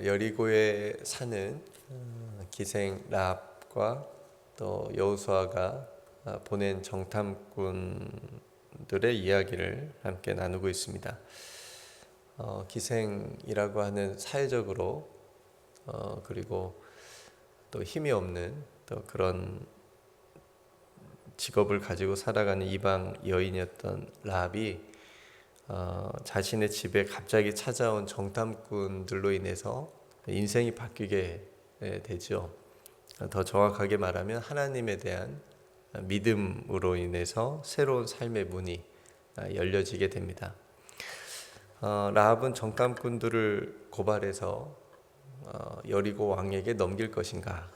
여리고에 사는 기생 라합과 또 여호수아가 보낸 정탐꾼들의 이야기를 함께 나누고 있습니다. 기생이라고 하는 사회적으로 그리고 또 힘이 없는 또 그런 직업을 가지고 살아가는 이방 여인이었던 라합이 자신의 집에 갑자기 찾아온 정탐꾼들로 인해서 인생이 바뀌게 되죠. 더 정확하게 말하면 하나님에 대한 믿음으로 인해서 새로운 삶의 문이 열려지게 됩니다. 라합은 정탐꾼들을 고발해서 여리고 왕에게 넘길 것인가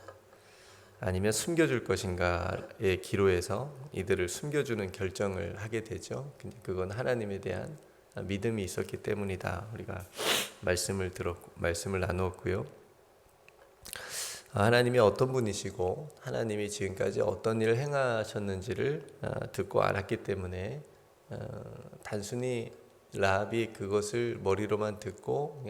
아니면 숨겨줄 것인가에 기로해서 이들을 숨겨주는 결정을 하게 되죠. 그건 하나님에 대한 믿음이 있었기 때문이다. 우리가 말씀을 나누었고요. 하나님이 어떤 분이시고 하나님이 지금까지 어떤 일을 행하셨는지를 듣고 알았기 때문에 단순히 라합이 그것을 머리로만 듣고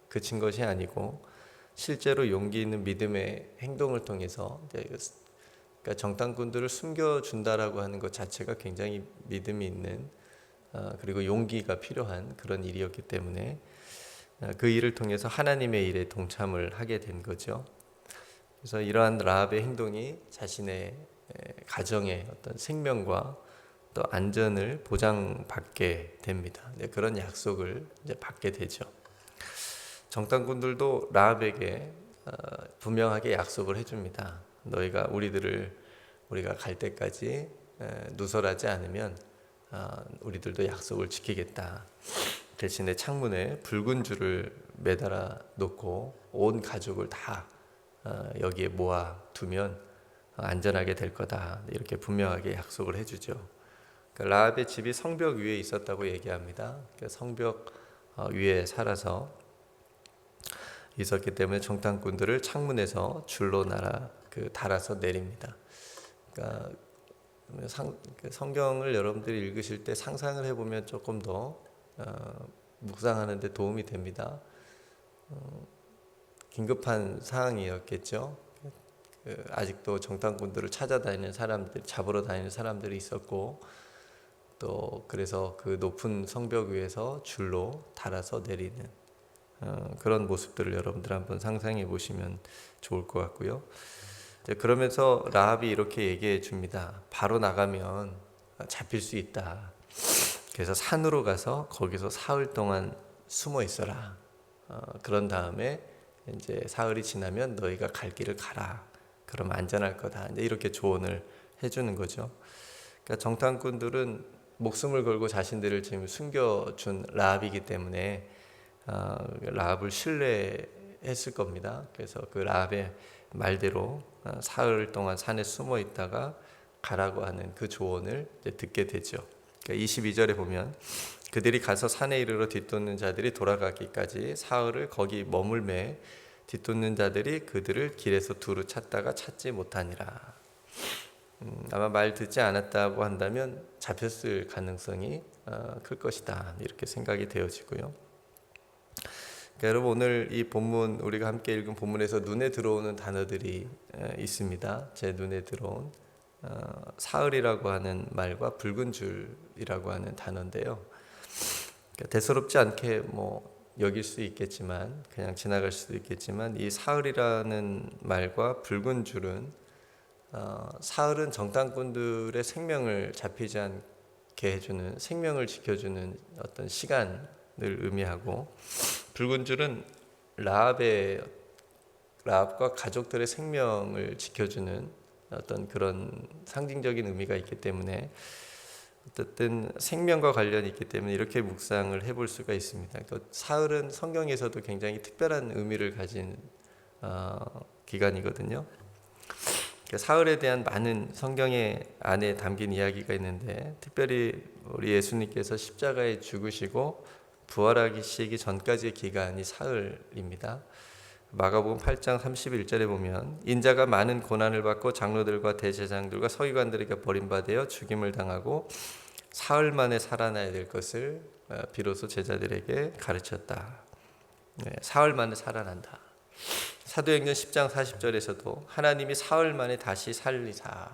그친 것이 아니고 실제로 용기 있는 믿음의 행동을 통해서 그러니까 정탐꾼들을 숨겨준다라고 하는 것 자체가 굉장히 믿음이 있는 그리고 용기가 필요한 그런 일이었기 때문에 그 일을 통해서 하나님의 일에 동참을 하게 된 거죠. 그래서 이러한 라합의 행동이 자신의 가정의 어떤 생명과 또 안전을 보장받게 됩니다. 그런 약속을 이제 받게 되죠. 정탐꾼들도 라합에게 분명하게 약속을 해줍니다. 너희가 우리가 갈 때까지 누설하지 않으면 우리들도 약속을 지키겠다. 대신에 창문에 붉은 줄을 매달아 놓고 온 가족을 다 여기에 모아 두면 안전하게 될 거다. 이렇게 분명하게 약속을 해주죠. 그러니까 라합의 집이 성벽 위에 있었다고 얘기합니다. 그러니까 성벽 위에 살아서 있었기 때문에 정탐꾼들을 창문에서 줄로 달아서 내립니다. 그러니까 성경을 여러분들이 읽으실 때 상상을 해보면 조금 더 묵상하는 데 도움이 됩니다. 긴급한 상황이었겠죠. 아직도 정탐꾼들을 잡으러 다니는 사람들이 있었고 또 그래서 그 높은 성벽 위에서 줄로 달아서 내리는 그런 모습들을 여러분들 한번 상상해 보시면 좋을 것 같고요. 그러면서 라합이 이렇게 얘기해 줍니다. 바로 나가면 잡힐 수 있다. 그래서 산으로 가서 거기서 사흘 동안 숨어 있어라. 그런 다음에 이제 사흘이 지나면 너희가 갈 길을 가라. 그럼 안전할 거다. 이제 이렇게 조언을 해주는 거죠. 그러니까 정탐꾼들은 목숨을 걸고 자신들을 지금 숨겨준 라합이기 때문에 라합을 신뢰했을 겁니다. 그래서 그 라합의 말대로 사흘 동안 산에 숨어 있다가 가라고 하는 그 조언을 듣게 되죠. 그러니까 22절에 보면 그들이 가서 산에 이르러 뒤쫓는 자들이 돌아가기까지 사흘을 거기 머물매 뒤쫓는 자들이 그들을 길에서 두루 찾다가 찾지 못하니라. 아마 말 듣지 않았다고 한다면 잡혔을 가능성이 클 것이다. 이렇게 생각이 되어지고요. 그러니까 여러분 오늘 이 본문 우리가 함께 읽은 본문에서 눈에 들어오는 단어들이 있습니다. 제 눈에 들어온 사흘이라고 하는 말과 붉은 줄이라고 하는 단어인데요. 그러니까 대수롭지 않게 여길 수 있겠지만 그냥 지나갈 수도 있겠지만 이 사흘이라는 말과 붉은 줄은 사흘은 정탐꾼들의 생명을 잡히지 않게 해주는 생명을 지켜주는 어떤 시간을 의미하고 붉은 줄은 라합과 가족들의 생명을 지켜주는 어떤 그런 상징적인 의미가 있기 때문에 어쨌든 생명과 관련이 있기 때문에 이렇게 묵상을 해볼 수가 있습니다. 그러니까 사흘은 성경에서도 굉장히 특별한 의미를 가진 기간이거든요. 그러니까 사흘에 대한 많은 성경의 안에 담긴 이야기가 있는데 특별히 우리 예수님께서 십자가에 죽으시고 부활하시기 전까지의 기간이 사흘입니다. 마가복음 8장 31절에 보면 인자가 많은 고난을 받고 장로들과 대제사장들과 서기관들에게 버림받아 죽임을 당하고 사흘 만에 살아나야 될 것을 비로소 제자들에게 가르쳤다. 사흘 만에 살아난다. 사도행전 10장 40절에서도 하나님이 사흘 만에 다시 살리사.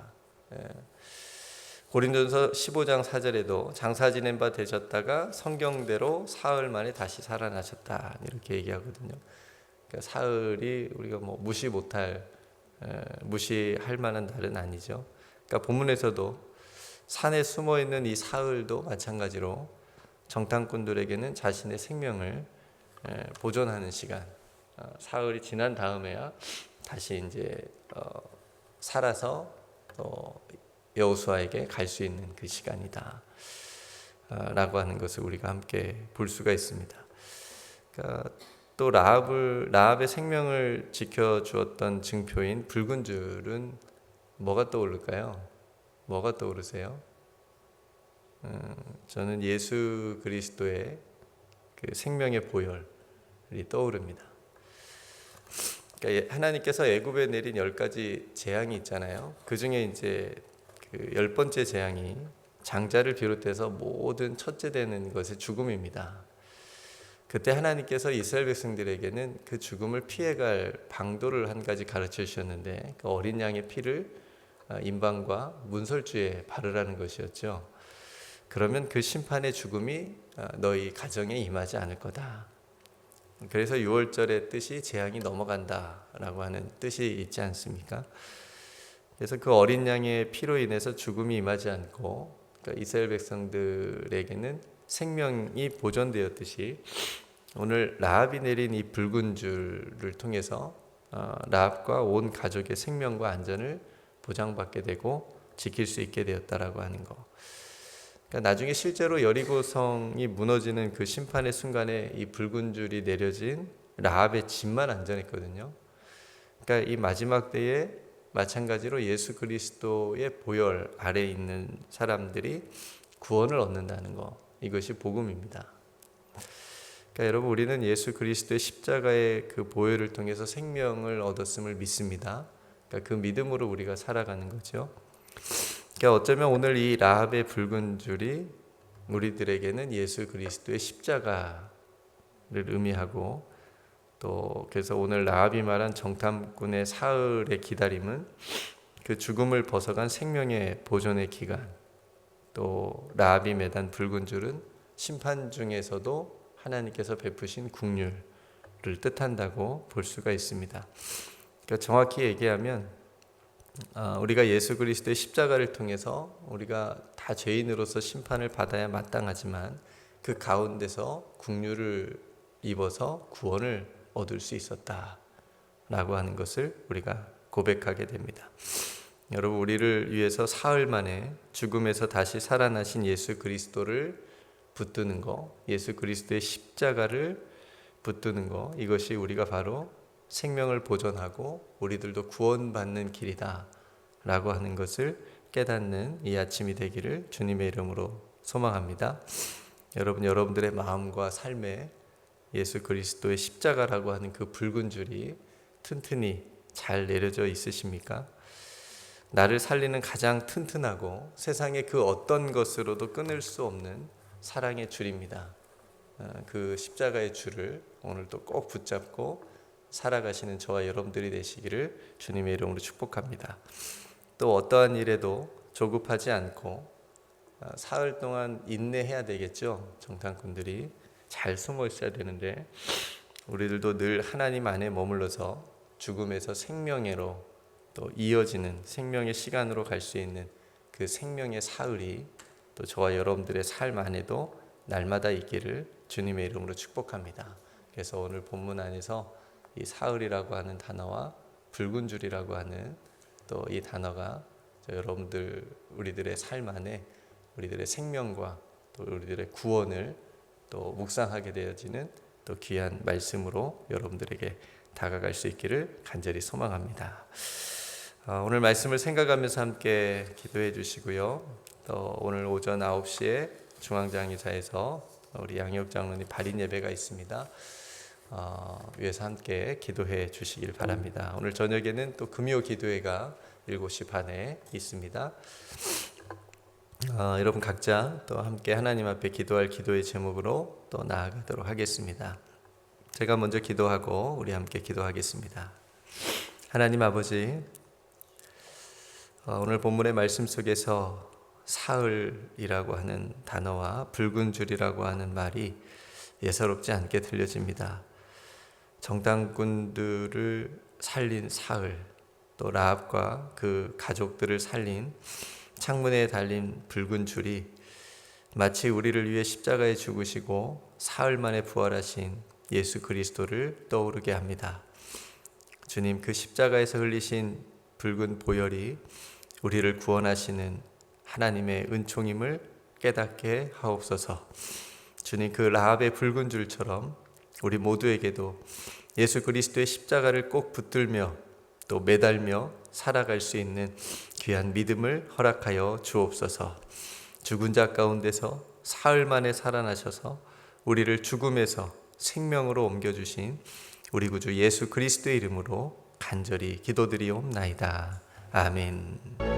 고린도전서 15장 4절에도 장사 지낸 바 되셨다가 성경대로 사흘 만에 다시 살아나셨다, 이렇게 얘기하거든요. 그러니까 사흘이 우리가 뭐 무시할 만한 날은 아니죠. 그러니까 본문에서도 산에 숨어 있는 이 사흘도 마찬가지로 정탐꾼들에게는 자신의 생명을 보존하는 시간, 사흘이 지난 다음에야 다시 이제 살아서 또 여호수아에게 갈 수 있는 그 시간이다 라고 하는 것을 우리가 함께 볼 수가 있습니다. 그러니까 또 라합의 생명을 지켜주었던 증표인 붉은 줄은 뭐가 떠오를까요? 뭐가 떠오르세요? 저는 예수 그리스도의 그 생명의 보혈이 떠오릅니다. 그러니까 하나님께서 애굽에 내린 10가지 재앙이 있잖아요. 그 중에 이제 그 10번째 재앙이 장자를 비롯해서 모든 첫째 되는 것의 죽음입니다. 그때 하나님께서 이스라엘 백성들에게는 그 죽음을 피해갈 방도를 한 가지 가르쳐 주셨는데, 그 어린 양의 피를 임방과 문설주에 바르라는 것이었죠. 그러면 그 심판의 죽음이 너희 가정에 임하지 않을 거다. 그래서 6월절의 뜻이 재앙이 넘어간다라고 하는 뜻이 있지 않습니까? 그래서 그 어린 양의 피로 인해서 죽음이 임하지 않고, 그러니까 이스라엘 백성들에게는 생명이 보존되었듯이 오늘 라합이 내린 이 붉은 줄을 통해서 라합과 온 가족의 생명과 안전을 보장받게 되고 지킬 수 있게 되었다라고 하는 거. 그러니까 나중에 실제로 여리고성이 무너지는 그 심판의 순간에 이 붉은 줄이 내려진 라합의 집만 안전했거든요. 그러니까 이 마지막 때에 마찬가지로 예수 그리스도의 보혈 아래에 있는 사람들이 구원을 얻는다는 거, 이것이 복음입니다. 그러니까 여러분, 우리는 예수 그리스도의 십자가의 그 보혈을 통해서 생명을 얻었음을 믿습니다. 그러니까 그 믿음으로 우리가 살아가는 거죠. 그러니까 어쩌면 오늘 이 라합의 붉은 줄이 우리들에게는 예수 그리스도의 십자가를 의미하고, 또 그래서 오늘 라합이 말한 정탐꾼의 사흘의 기다림은 그 죽음을 벗어간 생명의 보존의 기간, 또 라합이 매단 붉은 줄은 심판 중에서도 하나님께서 베푸신 긍휼을 뜻한다고 볼 수가 있습니다. 그러니까 정확히 얘기하면 우리가 예수 그리스도의 십자가를 통해서 우리가 다 죄인으로서 심판을 받아야 마땅하지만 그 가운데서 긍휼을 입어서 구원을 얻을 수 있었다라고 하는 것을 우리가 고백하게 됩니다. 여러분, 우리를 위해서 사흘 만에 죽음에서 다시 살아나신 예수 그리스도를 붙드는 거, 예수 그리스도의 십자가를 붙드는 거, 이것이 우리가 바로 생명을 보존하고 우리들도 구원받는 길이다 라고 하는 것을 깨닫는 이 아침이 되기를 주님의 이름으로 소망합니다. 여러분들의 마음과 삶에 예수 그리스도의 십자가라고 하는 그 붉은 줄이 튼튼히 잘 내려져 있으십니까? 나를 살리는 가장 튼튼하고 세상의 그 어떤 것으로도 끊을 수 없는 사랑의 줄입니다. 그 십자가의 줄을 오늘도 꼭 붙잡고 살아가시는 저와 여러분들이 되시기를 주님의 이름으로 축복합니다. 또 어떠한 일에도 조급하지 않고 사흘 동안 인내해야 되겠죠. 정탐꾼들이 잘 숨어 있어야 되는데, 우리들도 늘 하나님 안에 머물러서 죽음에서 생명으로 또 이어지는 생명의 시간으로 갈 수 있는 그 생명의 사흘이 또 저와 여러분들의 삶 안에도 날마다 있기를 주님의 이름으로 축복합니다. 그래서 오늘 본문 안에서 이 사흘이라고 하는 단어와 붉은 줄이라고 하는 또 이 단어가 여러분들 우리들의 삶 안에 우리들의 생명과 또 우리들의 구원을 또 묵상하게 되어지는 또 귀한 말씀으로 여러분들에게 다가갈 수 있기를 간절히 소망합니다. 오늘 말씀을 생각하면서 함께 기도해 주시고요. 또 오늘 오전 9시에 중앙장의사에서 우리 양희옥 장로님 발인 예배가 있습니다. 위에서 함께 기도해 주시길 바랍니다. 오늘 저녁에는 또 금요 기도회가 7시 반에 있습니다. 여러분 각자 또 함께 하나님 앞에 기도할 기도의 제목으로 또 나아가도록 하겠습니다. 제가 먼저 기도하고 우리 함께 기도하겠습니다. 하나님 아버지, 오늘 본문의 말씀 속에서 사흘이라고 하는 단어와 붉은 줄이라고 하는 말이 예사롭지 않게 들려집니다. 정탐꾼들을 살린 사흘, 또 라합과 그 가족들을 살린 창문에 달린 붉은 줄이 마치 우리를 위해 십자가에 죽으시고 사흘 만에 부활하신 예수 그리스도를 떠오르게 합니다. 주님, 그 십자가에서 흘리신 붉은 보혈이 우리를 구원하시는 하나님의 은총임을 깨닫게 하옵소서. 주님, 그 라합의 붉은 줄처럼 우리 모두에게도 예수 그리스도의 십자가를 꼭 붙들며 또 매달며 살아갈 수 있는 귀한 믿음을 허락하여 주옵소서. 죽은 자 가운데서 사흘 만에 살아나셔서 우리를 죽음에서 생명으로 옮겨주신 우리 구주 예수 그리스도의 이름으로 간절히 기도드리옵나이다. 아멘.